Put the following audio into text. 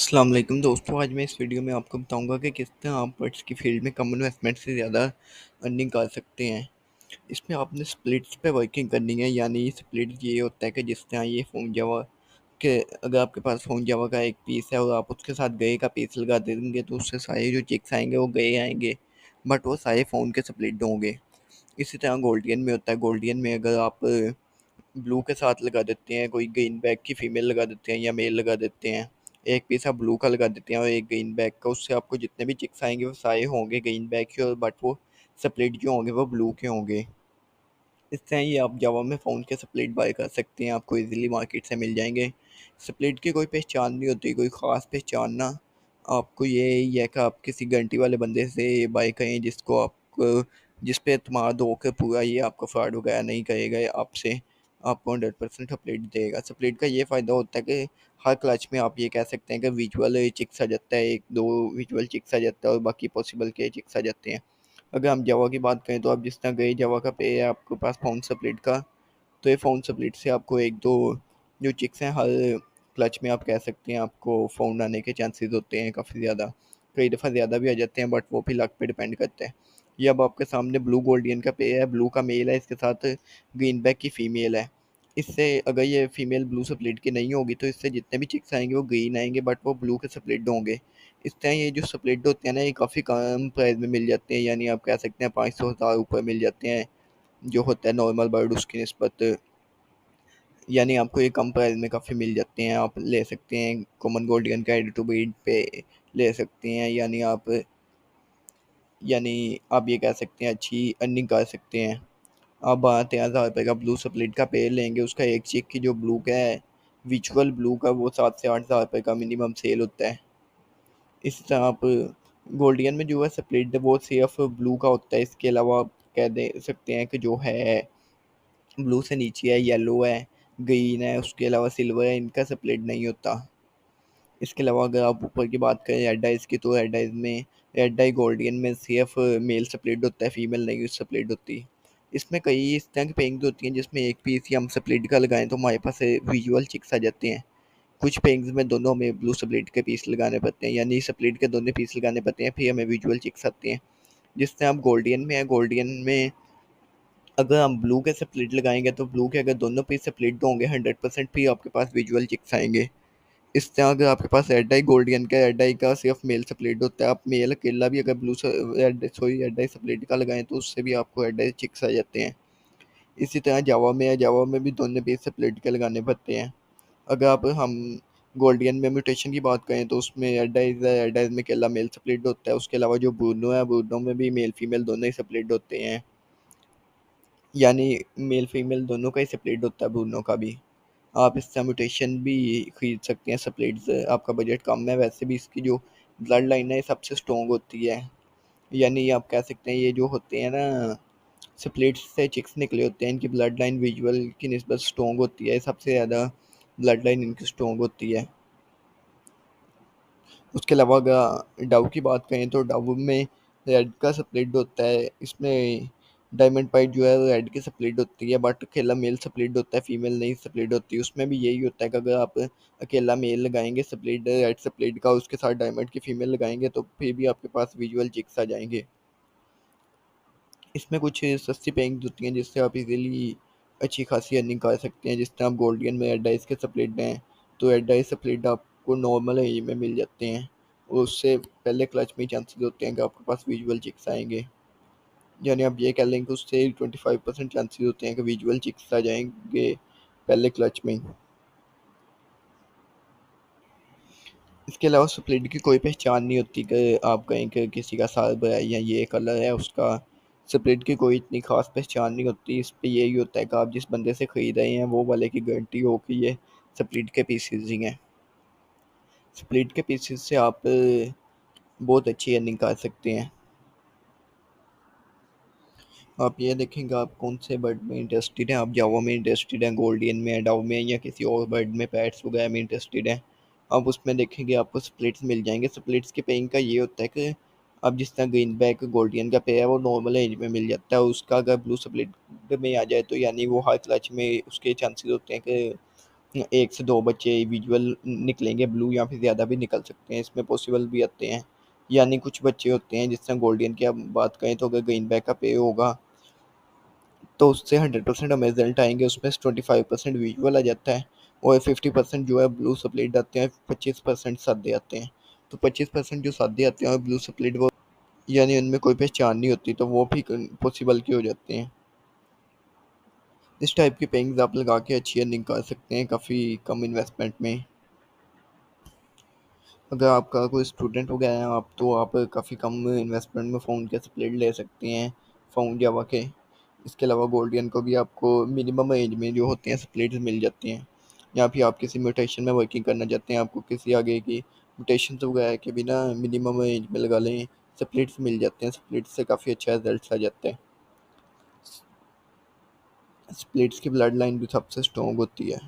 अस्सलाम वालेकुम दोस्तों। आज मैं इस वीडियो में आपको बताऊंगा कि किस तरह आप बर्ड्स की फील्ड में कम इन्वेस्टमेंट से ज़्यादा अर्निंग कर सकते हैं। इसमें आपने स्प्लिट्स पे वर्किंग करनी है, यानी स्प्लिट ये होता है कि जिस तरह ये फ़ोन जावा के अगर आपके पास फ़ोन जावा का एक पीस है और आप उसके साथ गए का पीस लगा देंगे तो उससे सारे जो चिक्स आएंगे वो गए आएंगे, बट वो सारे फ़ोन के स्प्लिट होंगे। इसी तरह गोल्डियन में होता है। गोल्डियन में अगर आप ब्लू के साथ लगा देते हैं, कोई ग्रीन बैग की फीमेल लगा देते हैं या मेल लगा देते हैं, एक पीस आप ब्लू का लगा देते हैं और एक ग्रीन बैग का, उससे आपको जितने भी चिक्स आएंगे वो सारे होंगे ग्रीन बैग के, और बट वो स्प्लिट जो होंगे वो ब्लू के होंगे। इस तरह ही आप जावा में फ़ोन के स्प्लिट बाय कर सकते हैं, आपको इजीली मार्केट से मिल जाएंगे। स्प्लिट की कोई पहचान नहीं होती, कोई ख़ास पहचान ना। आपको ये ही है कि आप किसी गारंटी वाले बंदे से बाय करें जिसको आप जिस पे एतमाद हो के पूरा ये आपको फ्रॉड वगैरह नहीं करेगा, आपसे आपको 100% स्प्लिट देगा। स्प्लिट का ये फ़ायदा होता है कि हर क्लच में आप ये कह सकते हैं कि विजुअल चिक्स आ जाता है, एक दो विजुअल चिक्स आ जाता है और बाकी पॉसिबल के चिक्स आ जाते हैं। अगर हम जावा की बात करें तो आप जिस तरह गए जावा का पे है आपके पास फ़ोन स्प्लिट का, तो ये फ़ोन स्प्लिट से आपको एक दो जो चिक्स हैं हर क्लच में आप कह सकते हैं आपको फ़ोन आने के चांसेस होते हैं काफ़ी ज़्यादा। कई दफ़ा ज़्यादा भी आ जाते हैं, बट वो भी लक पे डिपेंड करता है। ये अब आपके सामने ब्लू गोल्डियन का पे है, ब्लू का मेल है, इसके साथ ग्रीन बैक की फ़ीमेल है। इससे अगर ये फीमेल ब्लू स्प्लिट की नहीं होगी तो इससे जितने भी चिक्स आएंगे वो ग्रीन आएंगे, बट वो ब्लू के स्प्लिट होंगे। इस तरह ये जो स्प्लिट होते हैं ना, ये काफ़ी कम प्राइस में मिल जाते हैं, यानी आप कह सकते हैं 500 हज़ार ऊपर मिल जाते हैं जो होता है नॉर्मल बर्ड उसकी निस्बत। यानी आपको ये कम प्राइस में काफ़ी मिल जाते हैं। आप ले सकते हैं कॉमन गोल्डियन का एडिट टू बीट पे ले सकते हैं, यानी आप ये कह सकते हैं अच्छी अर्निंग कर सकते हैं। आप 12-13 हज़ार रुपये का ब्लू स्प्लिट का पेड़ लेंगे, उसका एक चिक की जो ब्लू का है विजुअल ब्लू का, वो 7 से 8 हज़ार रुपये का मिनिमम सेल होता है। इस तरह आप गोल्डियन में जो है स्प्लिट वो सिर्फ ब्लू का होता है, इसके अलावा आप कह दे सकते हैं कि जो है ब्लू से नीचे है, येलो है, ग्रीन है, उसके अलावा सिल्वर है, इनका स्प्लिट नहीं होता। इसके अलावा अगर आप ऊपर की बात करें रेड आइज़ की, तो रेड आइज़ में रेड आई गोल्डियन में सिर्फ मेल स्प्लिट होता है, फीमेल नहीं स्प्लिट होती। इसमें कई इस तरह की पेंग्स होती हैं जिसमें एक पीस ही हम स्प्लिट का लगाएं तो हमारे पास विजुअल चिक्स आ जाते हैं। कुछ पेंग्स में दोनों हमें ब्लू स्प्लिट के पीस लगाने पड़ते हैं, यानी स्प्लिट के दोनों पीस लगाने पड़ते हैं, फिर हमें विजुअल चिक्स आते हैं। जिस तरह आप गोल्डियन में है, गोल्डियन में अगर हम ब्लू के स्प्लिट लगाएंगे तो ब्लू के अगर दोनों पीस स्प्लिट होंगे 100%, फिर आपके पास विजुअल चिक्स आएंगे। इस तरह अगर आपके पास रेड आई गोल्डियन का, रेड आई का सिर्फ मेल स्प्लिट होता है, आप मेल अकेला भी अगर रेड आई स्प्लिट का लगाएं तो उससे भी आपको रेड आई चिक्स आ जाते हैं। इसी तरह जावा में है, जावा में भी दोनों पीस स्प्लिट के लगाने पड़ते हैं। अगर आप हम गोल्डियन में म्यूटेशन की बात करें तो उसमें रेड आइज है, रेड आइज में अकेला मेल स्प्लिट होता है, उसके अलावा जो ब्रूनो है, ब्रूनो में भी मेल फीमेल दोनों ही स्प्लिट होते हैं, यानी मेल फीमेल दोनों का ही स्प्लिट होता है ब्रूनो का भी। आप इससे म्यूटेशन भी खरीद सकते हैं स्प्लिट्स, आपका बजट कम है। वैसे भी इसकी जो ब्लड लाइन है सबसे स्ट्रॉन्ग होती है, यानी आप कह सकते हैं ये जो होते हैं ना स्प्लिट्स से चिक्स निकले होते हैं, इनकी ब्लड लाइन विजुअल की निस्बत स्ट्रॉन्ग होती है, सबसे ज़्यादा ब्लड लाइन इनकी स्ट्रॉन्ग होती है। उसके अलावा अगर डाउ की बात करें तो डाउ में रेड का स्प्लिट होता है, इसमें डायमंड पाइट जो है रेड की स्प्लिट होती है, बट अकेला मेल स्प्लिट होता है, फीमेल नहीं स्प्लिट होती। उसमें भी यही होता है कि अगर आप अकेला मेल लगाएंगे स्प्लिट रेड स्प्लिट का, उसके साथ डायमंड की फीमेल लगाएंगे तो फिर भी आपके पास विजुअल चिक्स आ जाएंगे। इसमें कुछ सस्ती पेइंग होती हैं जिससे आप इजीली अच्छी खासी अर्निंग कर सकते हैं। जिस तरह आप गोल्डियन में रेड आइस के स्प्लिट हैं तो रेड आइस स्प्लिट आपको नॉर्मल एज में मिल जाते हैं, और उससे पहले क्लच में चांसेस होते हैं कि आपके पास विजुअल चिक्स आएंगे। यानी आप ये कह लें कि उससे 25% चांसेस होते हैं कि विजुअल चिक्स आ जाएंगे पहले क्लच में ही। इसके अलावा स्प्लिट की कोई पहचान नहीं होती कि आप कहें कि किसी का साइबर है या ये कलर है उसका। स्प्लिट की कोई इतनी ख़ास पहचान नहीं होती। इस पे यही होता है कि आप जिस बंदे से ख़रीद रहे हैं वो वाले की गारंटी हो कि ये स्प्लिट के पीसेज ही हैं। स्प्लिट के पीसेज से आप बहुत अच्छी अर्निंग कर सकते हैं। आप ये देखेंगे आप कौन से बर्ड में इंटरेस्टेड हैं। आप जावा में इंटरेस्टेड हैं, गोल्डियन में, डाउ में, या किसी और बर्ड में, पैट्स वगैरह में इंटरेस्टेड हैं। आप उसमें देखेंगे आपको स्प्लिट्स मिल जाएंगे। स्प्लिट्स के पेइंग का ये होता है कि अब जिस तरह ग्रीन बैक गोल्डियन का पे है वो नॉर्मल रेंज में मिल जाता है, उसका अगर ब्लू स्प्लिट में आ जाए तो यानी वो हर क्लच में उसके चांसेस होते हैं कि एक से दो बच्चे विजुअल निकलेंगे ब्लू, या फिर ज़्यादा भी निकल सकते हैं, इसमें पॉसिबल भी आते हैं। यानी कुछ बच्चे होते हैं, जिस तरह गोल्डियन की आप बात करें तो अगर ग्रीन बैक का पे होगा तो उससे 100% हमें रिजल्ट आएंगे, उसमें से 25% विजुअल आ जाता है और 50% जो है ब्लू सप्लिट आते हैं, 25% सादे आते हैं। तो 25% जो सादे आते हैं और ब्लू सप्लिट, वो यानी उनमें कोई पहचान नहीं होती, तो वो भी पॉसिबल के हो जाते हैं। इस टाइप की पेइंग्स आप लगा के अच्छी अर्निंग कर सकते हैं काफ़ी कम इन्वेस्टमेंट में। अगर आपका कोई स्टूडेंट हो गया है आप, तो आप काफ़ी कम इन्वेस्टमेंट में फ़ोन के स्प्लिट ले सकते हैं, फ़ोन जावा के। इसके अलावा गोल्डियन को भी आपको मिनिमम एज में जो होते हैं स्प्लिट्स मिल जाते हैं। या फिर आप किसी म्यूटेशन में वर्किंग करना चाहते हैं, आपको किसी आगे की म्यूटेशन वगैरह के बिना मिनिमम एज में लगा लें, स्प्लिट्स मिल जाते हैं, स्प्लिट्स से काफ़ी अच्छा रिजल्ट आ जाता है। स्प्लिट्स की ब्लड लाइन भी सबसे स्ट्रॉन्ग होती है।